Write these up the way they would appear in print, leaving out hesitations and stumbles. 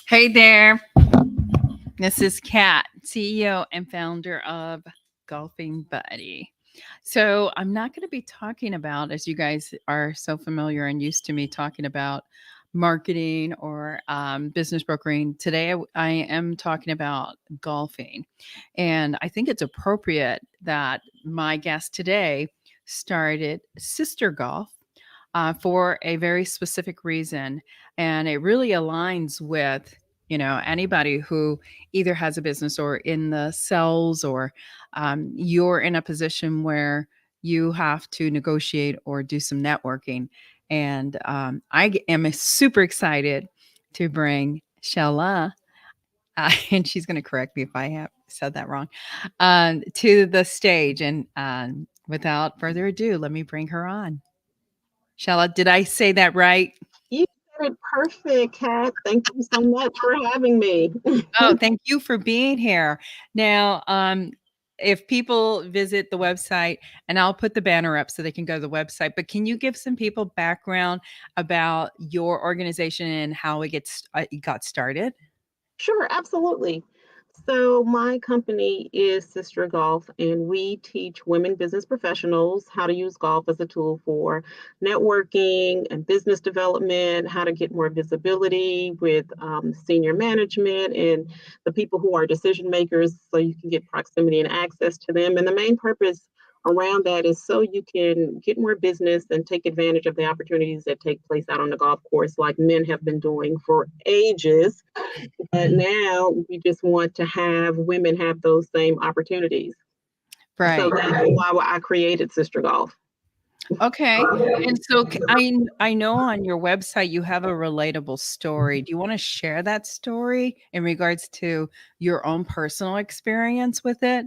Hey there. This is Kat, CEO and founder of Golfing Buddy. So, I'm not going to be talking about, as you guys are so familiar and used to me talking about marketing or business brokering. Today, I am talking about golfing. And I think it's appropriate that my guest today started SisterGolf for a very specific reason. And it really aligns with anybody who either has a business or in the sales or you're in a position where you have to negotiate or do some networking. And am super excited to bring Shella, and she's going to correct me if I have said that wrong, to the stage. And without further ado, let me bring her on. Shella, did I say that right? You said it perfect, Kat. Thank you so much for having me. Oh, thank you for being here. Now, if people visit the website, and I'll put the banner up so they can go to the website, but can you give some people background about your organization and how it got started? Sure, absolutely. So, my company is Sister Golf, and we teach women business professionals how to use golf as a tool for networking and business development, how to get more visibility with senior management and the people who are decision makers so you can get proximity and access to them. And the main purpose around that is so you can get more business and take advantage of the opportunities that take place out on the golf course, like men have been doing for ages. But now we just want to have women have those same opportunities. So Right. that's why I created Sister Golf. Okay. And so I know on your website you have a relatable story. Do you want to share that story in regards to your own personal experience with it?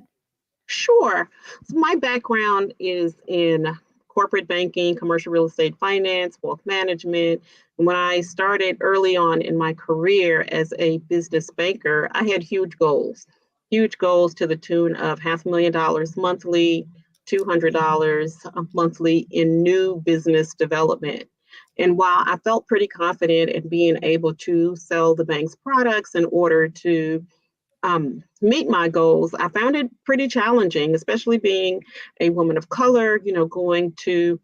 Sure. So my background is in corporate banking, commercial real estate finance, wealth management. When I started early on in my career as a business banker, I had huge goals to the tune of $500,000 monthly, $200 monthly in new business development. And while I felt pretty confident in being able to sell the bank's products in order to meet my goals, I found it pretty challenging, especially being a woman of color, going to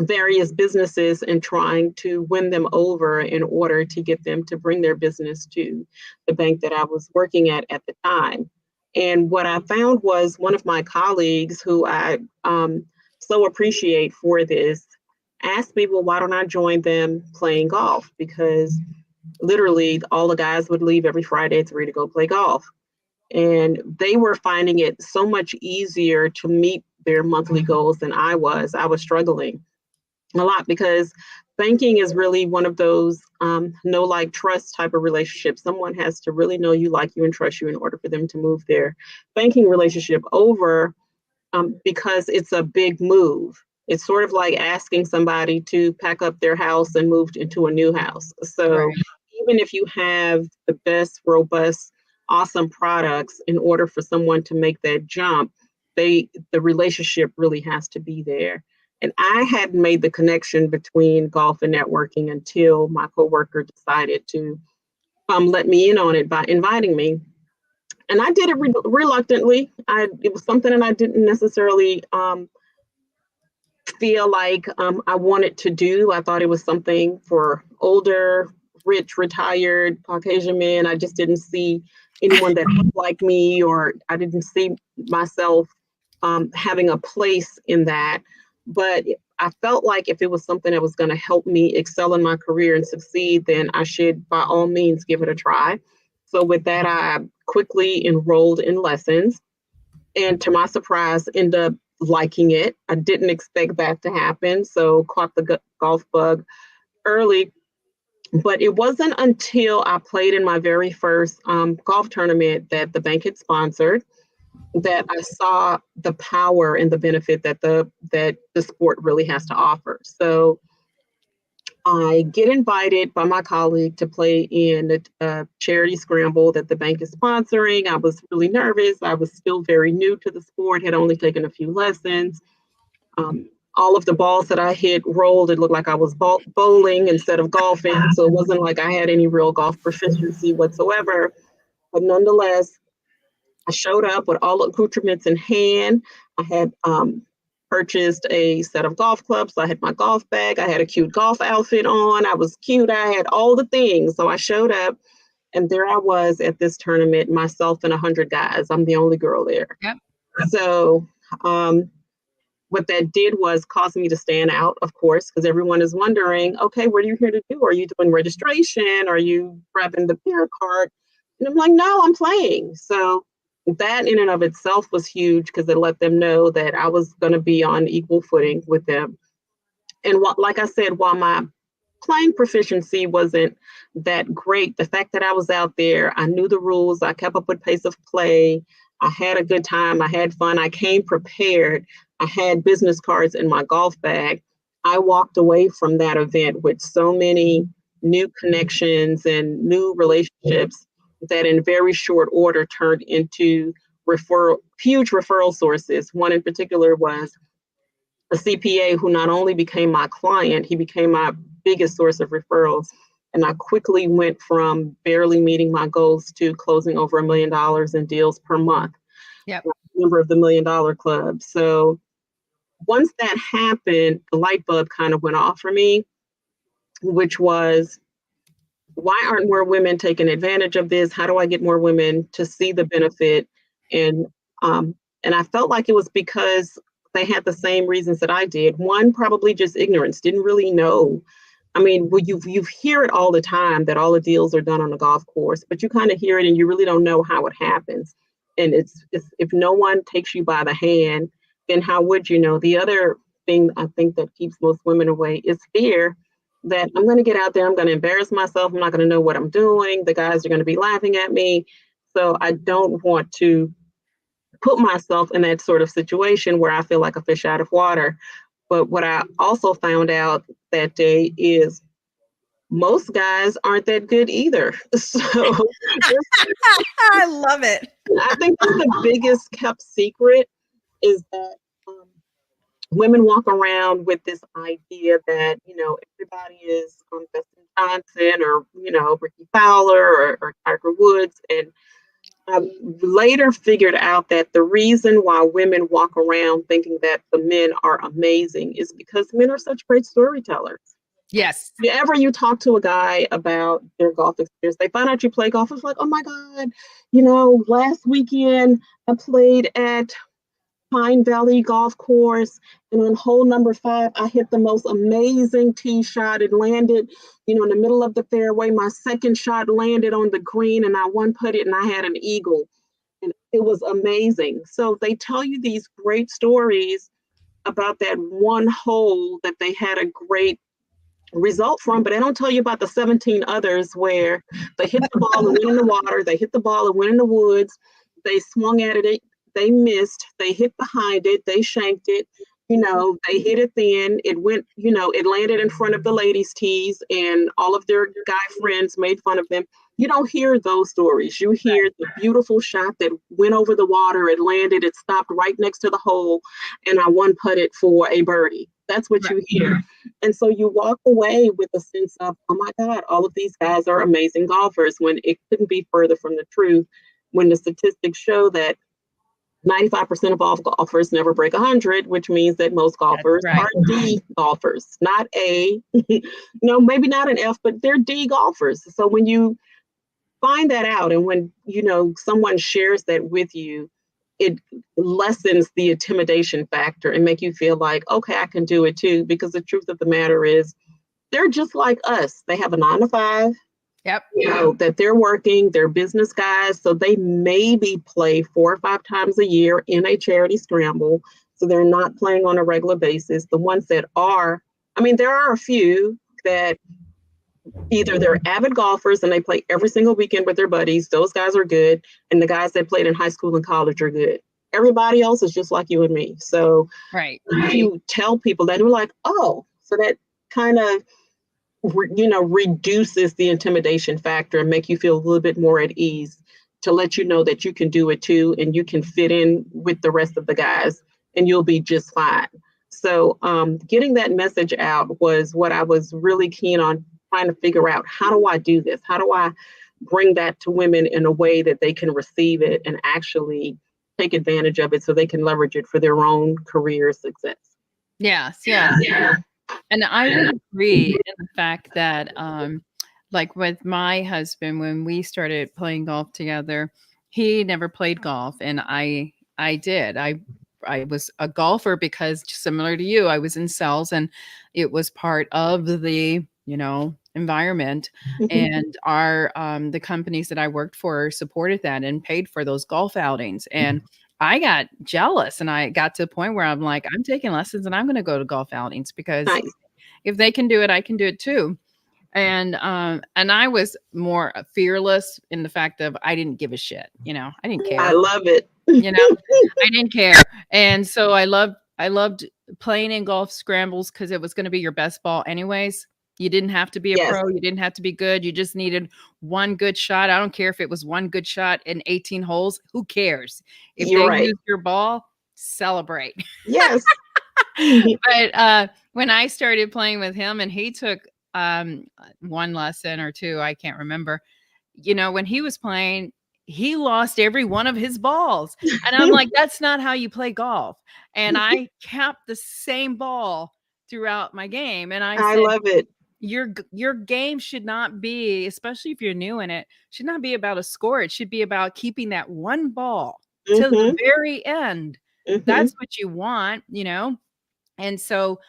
various businesses and trying to win them over in order to get them to bring their business to the bank that I was working at the time. And what I found was one of my colleagues, who I so appreciate for this, asked me, well, why don't I join them playing golf? Because literally all the guys would leave every Friday at 3 to go play golf. And they were finding it so much easier to meet their monthly goals than I was. I was struggling a lot because banking is really one of those know, like, trust type of relationships. Someone has to really know you, like you, and trust you in order for them to move their banking relationship over, because it's a big move. It's sort of like asking somebody to pack up their house and move into a new house. So Right. even if you have the best, robust, awesome products, in order for someone to make that jump, the relationship really has to be there. And I hadn't made the connection between golf and networking until my coworker decided to let me in on it by inviting me. And I did it reluctantly. It was something that I didn't necessarily feel like I wanted to do. I thought it was something for older, rich, retired Caucasian men. I just didn't see anyone that looked like me, or I didn't see myself having a place in that. But I felt like if it was something that was going to help me excel in my career and succeed, then I should, by all means, give it a try. So with that, I quickly enrolled in lessons, and to my surprise, ended up liking it. I didn't expect that to happen, so caught the golf bug early. But it wasn't until I played in my very first golf tournament that the bank had sponsored that I saw the power and the benefit that the sport really has to offer. So I get invited by my colleague to play in a charity scramble that the bank is sponsoring. I was really nervous. I was still very new to the sport, had only taken a few lessons. Um, all of the balls that I hit rolled. It looked like I was bowling instead of golfing. So it wasn't like I had any real golf proficiency whatsoever. But nonetheless, I showed up with all accoutrements in hand. I had purchased a set of golf clubs. So I had my golf bag. I had a cute golf outfit on. I was cute. I had all the things. So I showed up, and there I was at this tournament, myself and 100 guys. I'm the only girl there. Yep. So what that did was cause me to stand out, of course, because everyone is wondering, okay, what are you here to do? Are you doing registration? Are you grabbing the beer cart? And I'm like, no, I'm playing. So that in and of itself was huge because it let them know that I was going to be on equal footing with them. And like I said, while my playing proficiency wasn't that great, the fact that I was out there, I knew the rules, I kept up with pace of play, I had a good time, I had fun, I came prepared, I had business cards in my golf bag. I walked away from that event with so many new connections and new relationships that in very short order turned into huge referral sources. One in particular was a CPA who not only became my client, he became my biggest source of referrals. And I quickly went from barely meeting my goals to closing over $1 million in deals per month. Yep. Member of the $1 Million Club. So once that happened, the light bulb kind of went off for me, which was, why aren't more women taking advantage of this? How do I get more women to see the benefit? And I felt like it was because they had the same reasons that I did. One, probably just ignorance, didn't really know. I mean, well, you hear it all the time that all the deals are done on a golf course, but you kind of hear it and you really don't know how it happens. And it's if no one takes you by the hand, then how would you know? The other thing I think that keeps most women away is fear that I'm going to get out there, I'm going to embarrass myself, I'm not going to know what I'm doing, the guys are going to be laughing at me. So I don't want to put myself in that sort of situation where I feel like a fish out of water. But what I also found out that day is most guys aren't that good either. So I love it. I think that's the biggest kept secret is that women walk around with this idea that, everybody is Dustin Johnson or, Ricky Fowler or Tiger Woods. And I later figured out that the reason why women walk around thinking that the men are amazing is because men are such great storytellers. Yes. Whenever you talk to a guy about their golf experience, they find out you play golf. It's like, oh my God, last weekend I played at Pine Valley Golf Course, and on hole number 5, I hit the most amazing tee shot. It landed, in the middle of the fairway. My second shot landed on the green, and I one putted, and I had an eagle, and it was amazing. So they tell you these great stories about that one hole that they had a great result from, but they don't tell you about the 17 others where they hit the ball and went in the water, they hit the ball and went in the woods, they swung at it, they missed, they hit behind it, they shanked it, they hit it thin, it went, it landed in front of the ladies' tees and all of their guy friends made fun of them. You don't hear those stories. You hear the beautiful shot that went over the water, it landed, it stopped right next to the hole, and I one putted for a birdie. That's what you hear. And so you walk away with a sense of, oh my God, all of these guys are amazing golfers, when it couldn't be further from the truth, when the statistics show that 95% of all golfers never break 100, which means that most golfers are D golfers, not A, maybe not an F, but they're D golfers. So when you find that out and when, someone shares that with you, it lessens the intimidation factor and make you feel like, okay, I can do it too. Because the truth of the matter is they're just like us. They have a 9 to 5. Yep. That they're working, they're business guys. So they maybe play 4 or 5 times a year in a charity scramble. So they're not playing on a regular basis. The ones that are, there are a few that either they're avid golfers and they play every single weekend with their buddies. Those guys are good. And the guys that played in high school and college are good. Everybody else is just like you and me. So if you tell people that, they're like, oh, so that kind of reduces the intimidation factor and make you feel a little bit more at ease, to let you know that you can do it too and you can fit in with the rest of the guys and you'll be just fine. So getting that message out was what I was really keen on trying to figure out. How do I do this? How do I bring that to women in a way that they can receive it and actually take advantage of it so they can leverage it for their own career success? Yes, yes. And I would agree in the fact that, like with my husband, when we started playing golf together, he never played golf, and I did. I was a golfer because, similar to you, I was in sales, and it was part of the environment, and our the companies that I worked for supported that and paid for those golf outings, and I got jealous, and I got to a point where I'm like, I'm taking lessons and I'm going to go to golf outings because Nice. if they can do it, I can do it too. And I was more fearless in the fact of I didn't give a shit. I didn't I care. love it. I didn't care. And so I loved playing in golf scrambles because it was going to be your best ball anyways. You didn't have to be a Yes, pro. You didn't have to be good. You just needed one good shot. I don't care if it was one good shot in 18 holes. Who cares? If you're they right. use your ball, celebrate. Yes. But when I started playing with him and he took one lesson or two, I can't remember. When he was playing, he lost every one of his balls. And I'm like, that's not how you play golf. And I kept the same ball throughout my game. And I I said, love it. your game should not be, especially if you're new in it, should not be about a score. It should be about keeping that one ball to the Mm-hmm. very end. Mm-hmm. That's what you want. And so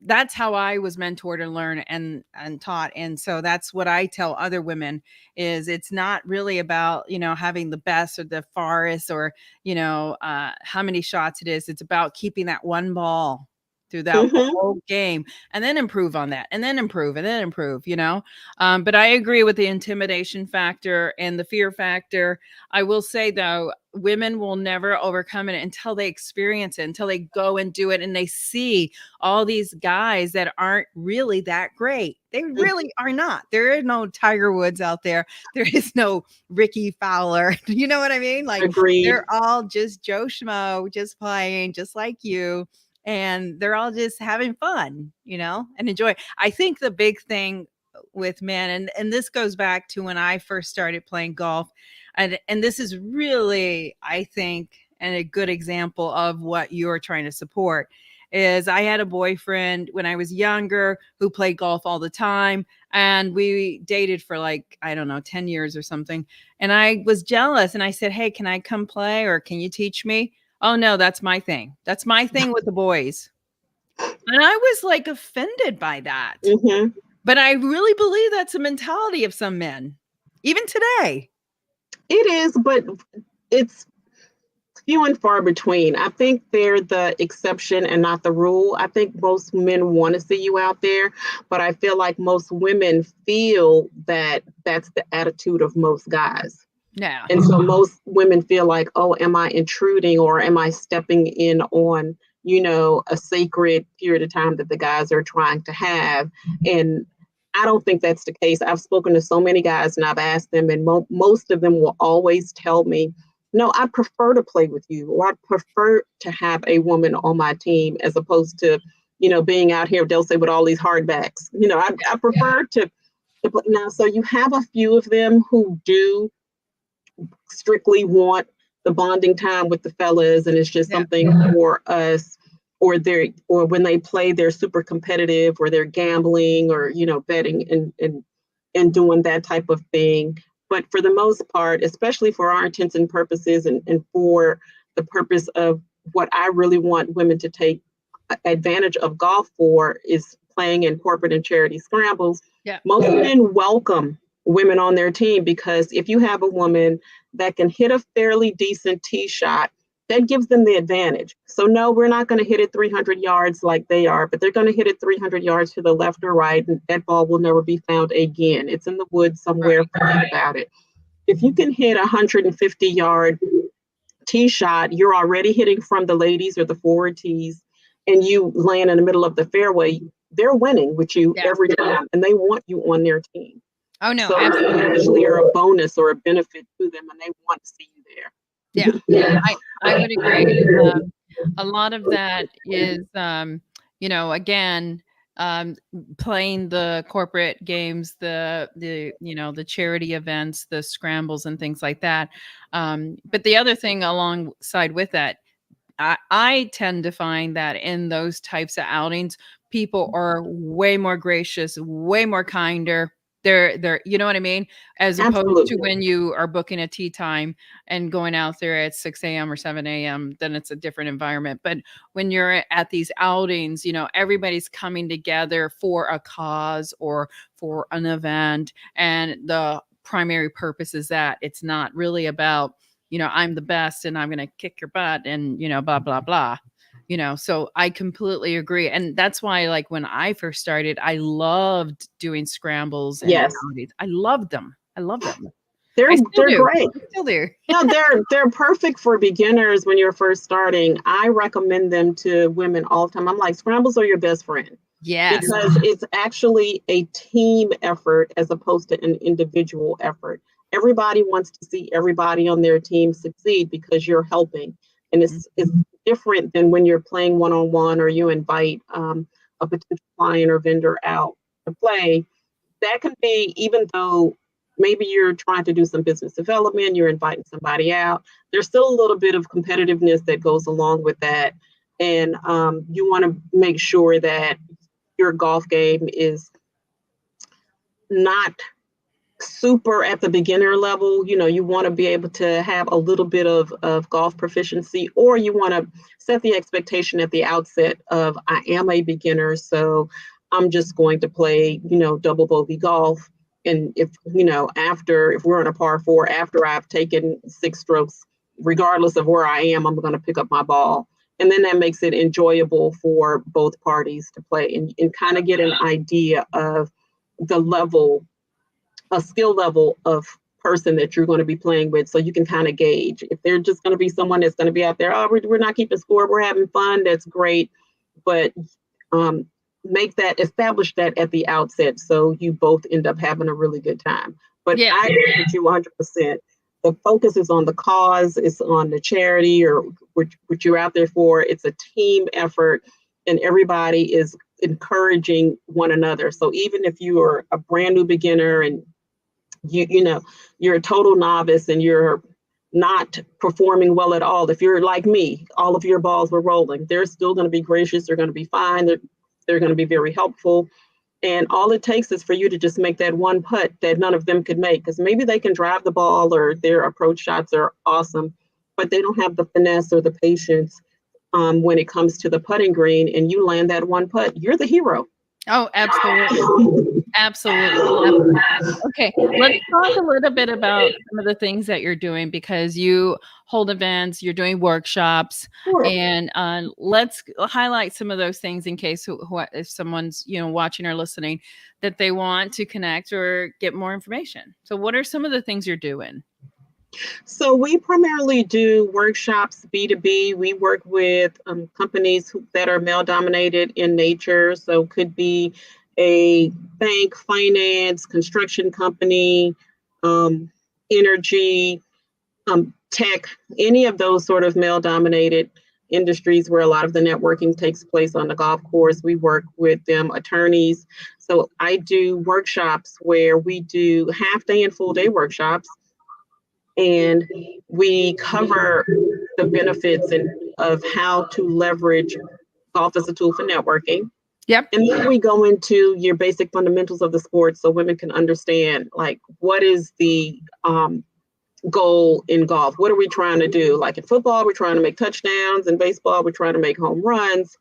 that's how I was mentored and learned and taught. And so that's what I tell other women is it's not really about, having the best or the farthest or, how many shots it is. It's about keeping that one ball through that Mm-hmm. whole game and then improve on that and then improve and then improve. But I agree with the intimidation factor and the fear factor. I will say though, women will never overcome it until they experience it, until they go and do it and they see all these guys that aren't really that great. They really are not. There is no Tiger Woods out there. There is no Ricky Fowler. You know what I mean? Like Agreed. they're all just Joe Schmo, just playing just like you. And they're all just having fun, and enjoy. I think the big thing with men, and this goes back to when I first started playing golf, and this is really, I think, and a good example of what you're trying to support is I had a boyfriend when I was younger who played golf all the time, and we dated for like, I don't know, 10 years or something. And I was jealous and I said, hey, can I come play or can you teach me? Oh no, that's my thing. That's my thing with the boys. And I was like offended by that. Mm-hmm. But I really believe that's a mentality of some men, even today. It is, but it's few and far between. I think they're the exception and not the rule. I think most men want to see you out there, but I feel like most women feel that that's the attitude of most guys. Yeah. And so most women feel like, oh, am I intruding or am I stepping in on, a sacred period of time that the guys are trying to have? And I don't think that's the case. I've spoken to so many guys and I've asked them, and most of them will always tell me, no, I prefer to play with you, or I prefer to have a woman on my team as opposed to, being out here, they'll say, with all these hardbacks. I prefer to play. Now, so you have a few of them who do strictly want the bonding time with the fellas and it's just something for us, or when they play they're super competitive or they're gambling or betting and doing that type of thing. But for the most part, especially for our intents and purposes and for the purpose of what I really want women to take advantage of golf for is playing in corporate and charity scrambles. Most men welcome women on their team because if you have a woman that can hit a fairly decent tee shot, that gives them the advantage. So no, we're not going to hit it 300 yards like they are, but they're going to hit it 300 yards to the left or right, and that ball will never be found again. It's in the woods somewhere. Forget about it. If you can hit a 150-yard tee shot, you're already hitting from the ladies or the forward tees, and you land in the middle of the fairway, they're winning with you every time, and they want you on their team. Oh, no. So you actually are a bonus or a benefit to them, and they want to see you there. Yeah, I would agree. A lot of that is, again, um, playing the corporate games, the charity events, the scrambles and things like that. But the other thing alongside with that, I tend to find that in those types of outings, people are way more gracious, way more kinder. They're you know what I mean? As opposed to Absolutely. when you are booking a tea time and going out there at 6 a.m. or 7 a.m., then it's a different environment. But when you're at these outings, everybody's coming together for a cause or for an event. And the primary purpose is that it's not really about, I'm the best and I'm going to kick your butt and, blah, blah, blah. So I completely agree. And that's why, like, when I first started, I loved doing scrambles and Yes. outings. I loved them. I love them. They're I still do. great. I still do. No, they're perfect for beginners when you're first starting. I recommend them to women all the time. I'm like, scrambles are your best friend. Yes. Because it's actually a team effort as opposed to an individual effort. Everybody wants to see everybody on their team succeed because you're helping. And it's different than when you're playing one-on-one or you invite a potential client or vendor out to play. That can be, even though maybe you're trying to do some business development, you're inviting somebody out, there's still a little bit of competitiveness that goes along with that. And you want to make sure that your golf game is not super at the beginner level. You want to be able to have a little bit of golf proficiency, or you want to set the expectation at the outset of, I am a beginner, so I'm just going to play, double bogey golf. And if we're on a par four, after I've taken 6 strokes, regardless of where I am, I'm going to pick up my ball. And then that makes it enjoyable for both parties to play and kind of get an idea of the level, a skill level of person that you're going to be playing with, so you can kind of gauge. If they're just going to be someone that's going to be out there, oh, we're not keeping score, we're having fun, that's great. But establish that at the outset so you both end up having a really good time. But Yeah. I agree with you 100%. The focus is on the cause, it's on the charity or what you're out there for. It's a team effort and everybody is encouraging one another. So even if you are a brand new beginner and you're a total novice and you're not performing well at all, if you're like me, all of your balls were rolling, they're still going to be gracious, they're going to be fine, they're going to be very helpful. And all it takes is for you to just make that one putt that none of them could make, because maybe they can drive the ball or their approach shots are awesome, but they don't have the finesse or the patience when it comes to the putting green, and you land that one putt, you're the hero. Oh, absolutely. Absolutely. Okay, let's talk a little bit about some of the things that you're doing, because you hold events, you're doing workshops, Sure. and let's highlight some of those things in case if someone's watching or listening that they want to connect or get more information. So, what are some of the things you're doing? So we primarily do workshops B2B. We work with companies that are male dominated in nature. So could be a bank, finance, construction company, energy, tech, any of those sort of male dominated industries where a lot of the networking takes place on the golf course. We work with them, attorneys. So I do workshops where we do half day and full day workshops, and we cover the benefits of how to leverage golf as a tool for networking. Yep. And then we go into your basic fundamentals of the sport so women can understand, like, what is the goal in golf? What are we trying to do? Like in football, we're trying to make touchdowns. In baseball, we're trying to make home runs.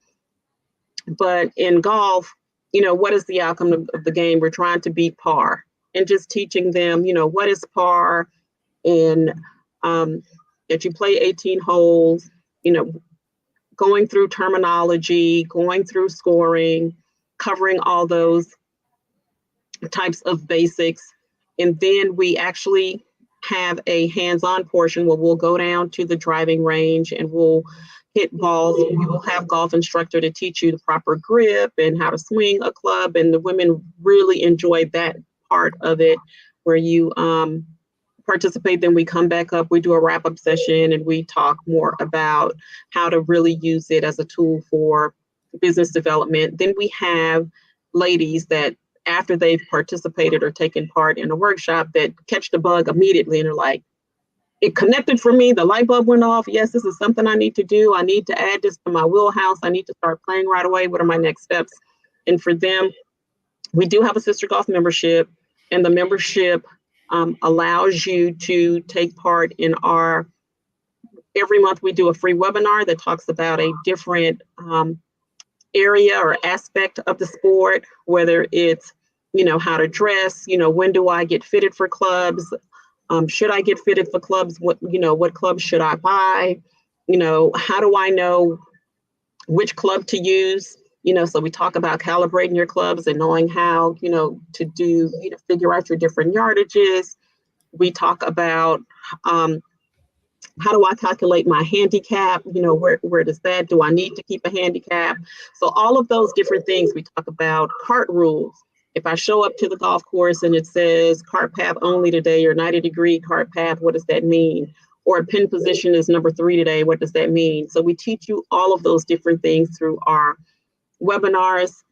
But in golf, what is the outcome of the game? We're trying to beat par, and just teaching them, what is par, and that you play 18 holes, going through terminology, going through scoring, covering all those types of basics. And then we actually have a hands-on portion where we'll go down to the driving range and we'll hit balls. We will have golf instructor to teach you the proper grip and how to swing a club. And the women really enjoy that part of it, where you participate, then we come back up, we do a wrap-up session, and we talk more about how to really use it as a tool for business development. Then we have ladies that after they've participated or taken part in a workshop that catch the bug immediately and are like, it connected for me, the light bulb went off. Yes, this is something I need to do. I need to add this to my wheelhouse. I need to start playing right away. What are my next steps? And for them, we do have a Sister Golf membership, and the membership allows you to take part in every month we do a free webinar that talks about a different area or aspect of the sport, whether it's, how to dress, when do I get fitted for clubs? Should I get fitted for clubs? What clubs should I buy? How do I know which club to use? So we talk about calibrating your clubs and knowing how, to do, figure out your different yardages. We talk about how do I calculate my handicap? Where does that, do I need to keep a handicap? So all of those different things. We talk about cart rules. If I show up to the golf course and it says cart path only today or 90-degree cart path, what does that mean? Or pin position is number 3 today, what does that mean? So we teach you all of those different things through our webinars.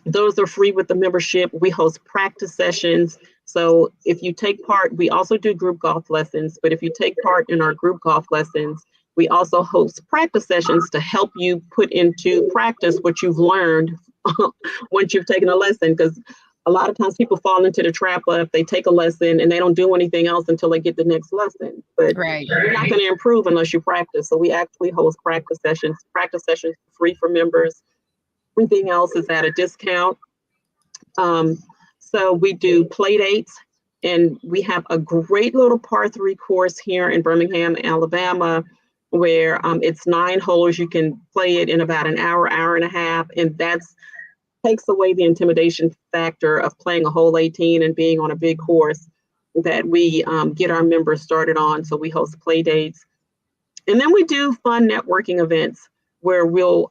Those are free with the membership. We host practice sessions. So if you take part, we also do group golf lessons, but if you take part in our group golf lessons, we also host practice sessions to help you put into practice what you've learned once you've taken a lesson. Because a lot of times people fall into the trap of they take a lesson and they don't do anything else until they get the next lesson. But Right. you're not going to improve unless you practice. So we actually host practice sessions free for members. Everything else is at a discount. So we do play dates, and we have a great little par 3 course here in Birmingham, Alabama, where it's 9 holes. You can play it in about an hour, hour and a half, and that's takes away the intimidation factor of playing a hole 18 and being on a big course that we get our members started on. So we host play dates. And then we do fun networking events where we'll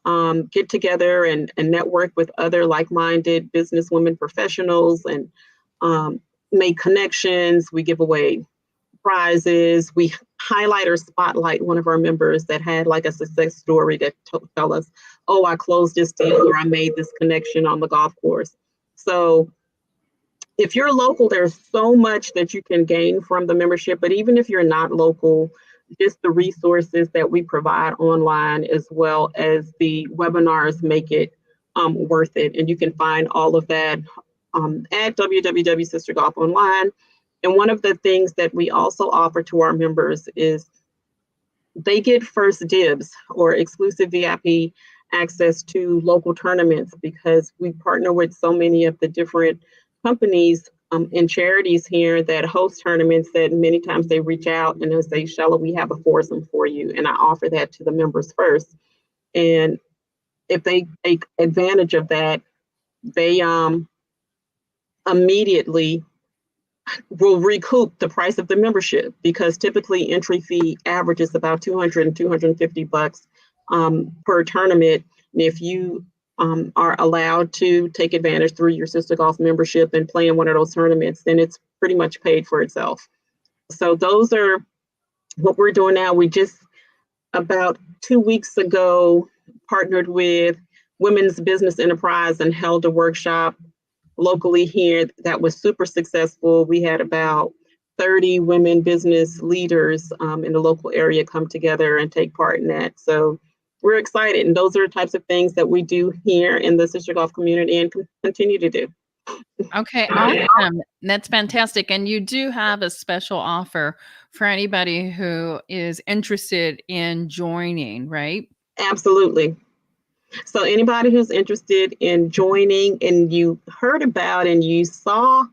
get together and network with other like-minded businesswomen professionals and make connections. We give away prizes. We highlight or spotlight one of our members that had like a success story that tell us, oh, I closed this deal or I made this connection on the golf course. So if you're local, there's so much that you can gain from the membership. But even if you're not local, just the resources that we provide online as well as the webinars make it worth it. And you can find all of that at www.SisterGolf online. And one of the things that we also offer to our members is they get first dibs or exclusive VIP access to local tournaments because we partner with so many of the different companies and charities here that host tournaments that many times they reach out and they say, Shelly, we have a foursome for you. And I offer that to the members first. And if they take advantage of that, they immediately will recoup the price of the membership because typically entry fee averages about $200 and $250 per tournament. And if you are allowed to take advantage through your Sister Golf membership and play in one of those tournaments, then it's pretty much paid for itself. So those are what we're doing now. We just about 2 weeks ago partnered with Women's Business Enterprise and held a workshop locally here that was super successful. We had about 30 women business leaders in the local area come together and take part in that. So we're excited. And those are the types of things that we do here in the Sister Golf community and continue to do. Okay, awesome. That's fantastic. And you do have a special offer for anybody who is interested in joining, right? Absolutely. So anybody who's interested in joining and you heard about and you saw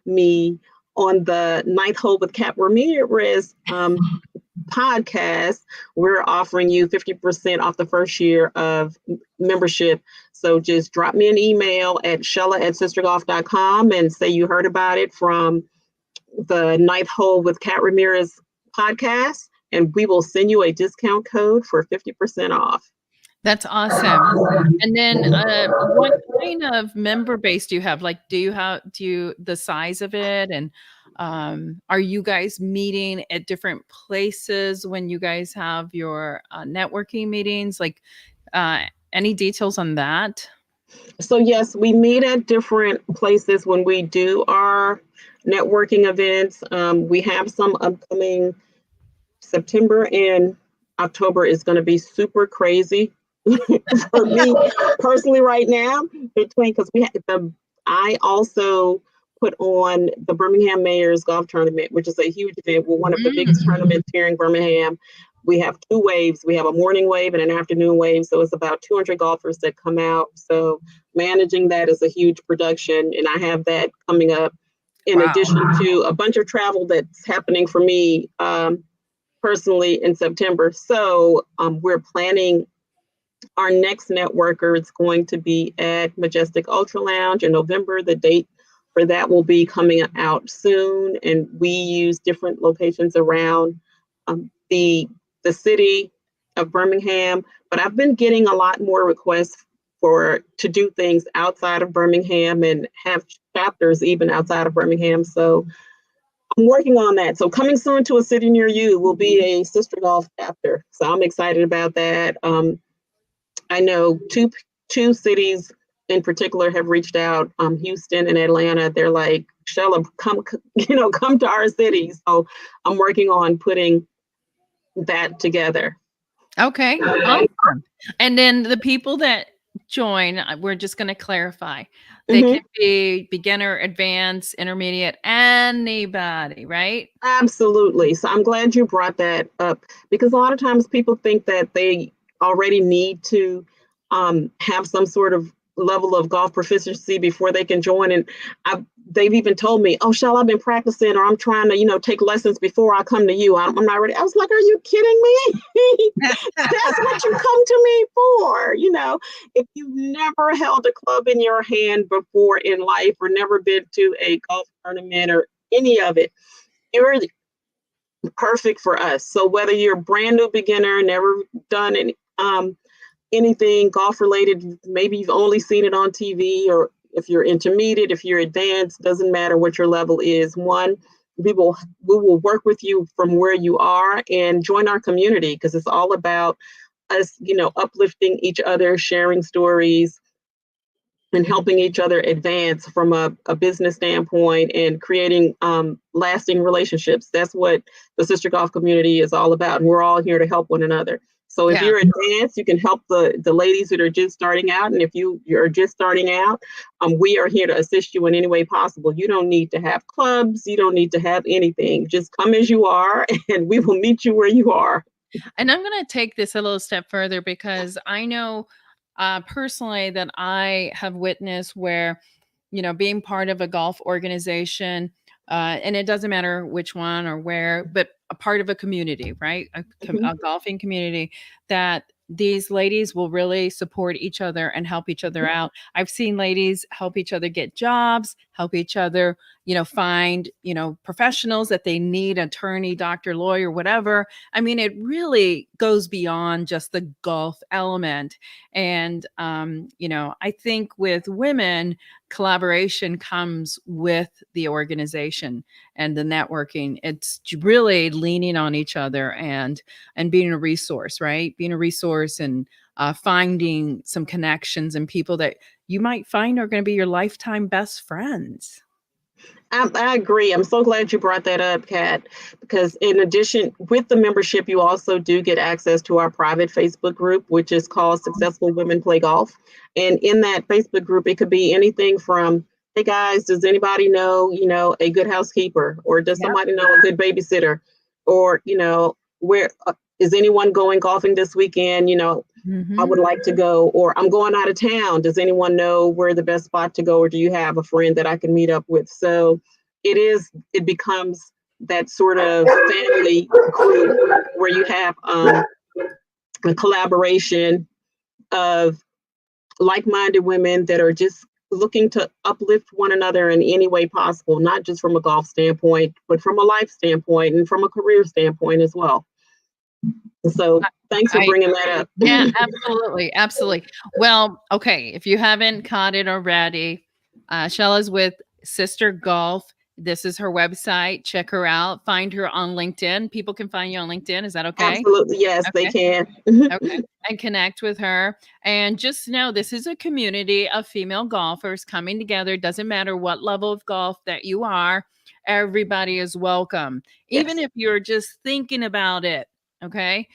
me on the Ninth Hole with Kat Ramirez podcast, we're offering you 50% off the first year of membership. So just drop me an email at shella@sistergolf.com and say you heard about it from the Ninth Hole with Kat Ramirez podcast, and we will send you a discount code for 50% off. That's awesome. And then, what kind of member base do you have? Like, the size of it? And are you guys meeting at different places when you guys have your networking meetings? Like, uh, any details on that? So yes, we meet at different places when we do our networking events. We have some upcoming. September and October is going to be super crazy for me personally right now. Between because I also put on the Birmingham Mayor's Golf Tournament, which is a huge event. We're one of the biggest Mm. tournaments here in Birmingham. We have two waves. We have a morning wave and an afternoon wave. So it's about 200 golfers that come out. So managing that is a huge production, and I have that coming up in Wow. addition to a bunch of travel that's happening for me. Personally in September. So we're planning our next networker. It's going to be at Majestic Ultra Lounge in November. The date for that will be coming out soon. And we use different locations around the city of Birmingham. But I've been getting a lot more requests to do things outside of Birmingham and have chapters even outside of Birmingham. So I'm working on that. So coming soon to a city near you will be a Sister Golf chapter. So I'm excited about that. I know two cities in particular have reached out. Houston and Atlanta. They're like, Shella, come to our city. So I'm working on putting that together. Okay, awesome. And then the people that join, we're just going to clarify. They Mhm. can be beginner, advanced, intermediate, anybody, right? Absolutely. So I'm glad you brought that up because a lot of times people think that they already need to have some sort of level of golf proficiency before they can join. And they've even told me, "Oh, Shell, I've been practicing, or I'm trying to, take lessons before I come to you. I'm not ready." I was like, "Are you kidding me? That's what you come to me for." If you've never held a club in your hand before in life, or never been to a golf tournament or any of it, you're perfect for us. So whether you're a brand new beginner, never done anything golf related, maybe you've only seen it on TV, or if you're intermediate, if you're advanced, doesn't matter what your level is. We will work with you from where you are and join our community because it's all about us, uplifting each other, sharing stories, and helping each other advance from a business standpoint and creating lasting relationships. That's what the Sister Golf community is all about. And we're all here to help one another. So if Yeah. you're advanced, you can help the ladies that are just starting out. And if you're just starting out, we are here to assist you in any way possible. You don't need to have clubs. You don't need to have anything. Just come as you are, and we will meet you where you are. And I'm going to take this a little step further because I know personally that I have witnessed where, being part of a golf organization, and it doesn't matter which one or where, but a part of a community, right? A golfing community, that these ladies will really support each other and help each other out. I've seen ladies help each other get jobs, help each other, find, professionals that they need, attorney, doctor, lawyer, whatever. I mean, it really goes beyond just the golf element. And, I think with women, collaboration comes with the organization and the networking. It's really leaning on each other and being a resource, right? Being a resource and finding some connections and people that you might find are going to be your lifetime best friends. I agree. I'm so glad you brought that up, Kat, because in addition, with the membership, you also do get access to our private Facebook group, which is called Successful Women Play Golf. And in that Facebook group, it could be anything from, "Hey guys, does anybody know, a good housekeeper? Or does Yeah. somebody know a good babysitter? Or, where is anyone going golfing this weekend? I Hmm. would like to go," or "I'm going out of town. Does anyone know where the best spot to go? Or do you have a friend that I can meet up with?" So it becomes that sort of family group where you have a collaboration of like-minded women that are just looking to uplift one another in any way possible, not just from a golf standpoint, but from a life standpoint and from a career standpoint as well. So Thanks for bringing that up. Yeah, absolutely. Absolutely. Well, okay. If you haven't caught it already, Shella's with SisterGolf. This is her website. Check her out. Find her on LinkedIn. People can find you on LinkedIn. Is that okay? Absolutely. Yes, they Okay. can. Okay. And connect with her. And just know this is a community of female golfers coming together. Doesn't matter what level of golf that you are, everybody is welcome. Even Yes. if you're just thinking about it. Okay.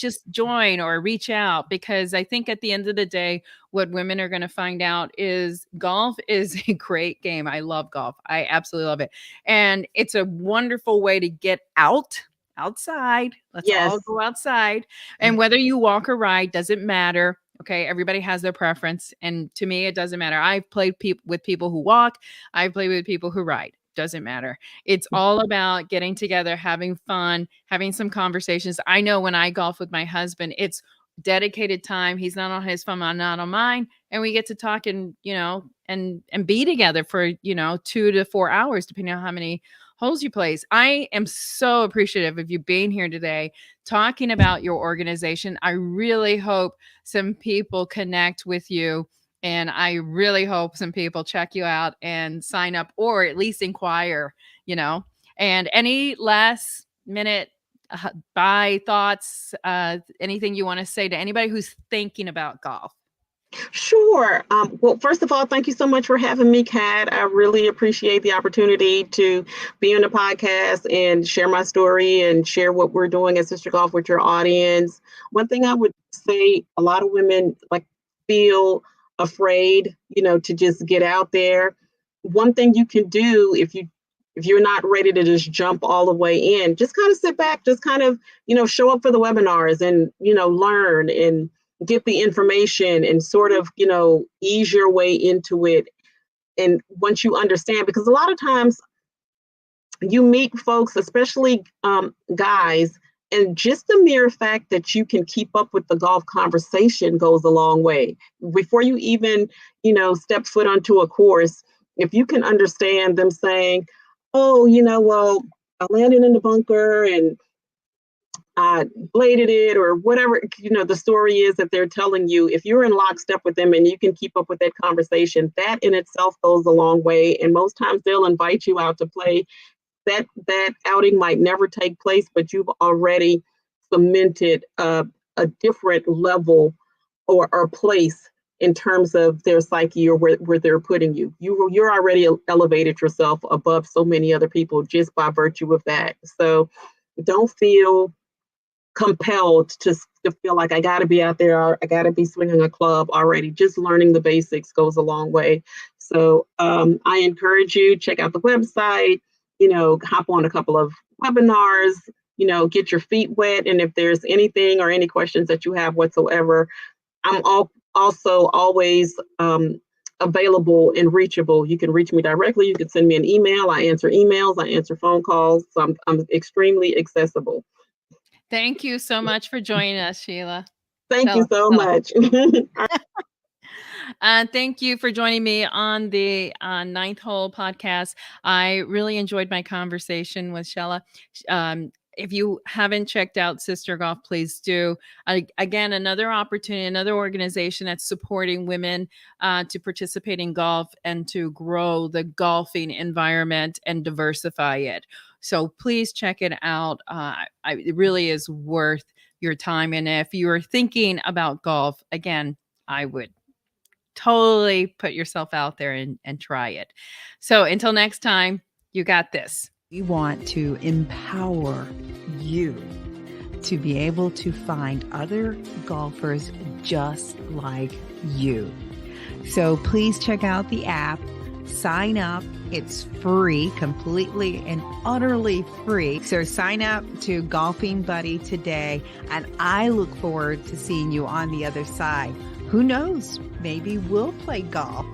Just join or reach out, because I think at the end of the day, what women are going to find out is golf is a great game. I love golf. I absolutely love it. And it's a wonderful way to get outside. Let's all Yes. go outside. And whether you walk or ride doesn't matter. Okay. Everybody has their preference. And to me, it doesn't matter. I've played with people who walk. I've played with people who ride. Doesn't matter. It's all about getting together, having fun, having some conversations. I know when I golf with my husband, it's dedicated time. He's not on his phone, I'm not on mine. And we get to talk and, and be together for, 2 to 4 hours, depending on how many holes you place. I am so appreciative of you being here today, talking about your organization. I really hope some people connect with you. And I really hope some people check you out and sign up, or at least inquire, And any last minute buy thoughts, anything you want to say to anybody who's thinking about golf? Sure. Well, first of all, thank you so much for having me, Kat. I really appreciate the opportunity to be on the podcast and share my story and share what we're doing at SisterGolf with your audience. One thing I would say, a lot of women feel afraid, to just get out there. One thing you can do if you're not ready to just jump all the way in, just kind of sit back, just kind of, show up for the webinars and, learn and get the information and sort of, ease your way into it. And once you understand, because a lot of times you meet folks, especially guys, and just the mere fact that you can keep up with the golf conversation goes a long way. Before you even, step foot onto a course, if you can understand them saying, oh, well, I landed in the bunker and I bladed it, or whatever, the story is that they're telling you. If you're in lockstep with them and you can keep up with that conversation, that in itself goes a long way. And most times they'll invite you out to play. That outing might never take place, but you've already cemented a different level or place in terms of their psyche, or where they're putting you. You're already elevated yourself above so many other people just by virtue of that. So don't feel compelled to feel like I got to be out there, or I got to be swinging a club already. Just learning the basics goes a long way. So I encourage you, check out the website, hop on a couple of webinars, get your feet wet. And if there's anything or any questions that you have whatsoever, I'm also always available and reachable. You can reach me directly. You can send me an email. I answer emails. I answer phone calls. So I'm extremely accessible. Thank you so much for joining us, Sheila. Thank you so much. Thank you for joining me on the Ninth Hole podcast. I really enjoyed my conversation with Shella. If you haven't checked out SisterGolf, please do. Again, another opportunity, another organization that's supporting women to participate in golf and to grow the golfing environment and diversify it. So please check it out. It really is worth your time. And if you're thinking about golf, again, I would totally put yourself out there and try it. So until next time, you got this. We want to empower you to be able to find other golfers just like you. So please check out the app, sign up. It's free, completely and utterly free. So sign up to Golfing Buddy today, and I look forward to seeing you on the other side. Who knows? Maybe we'll play golf.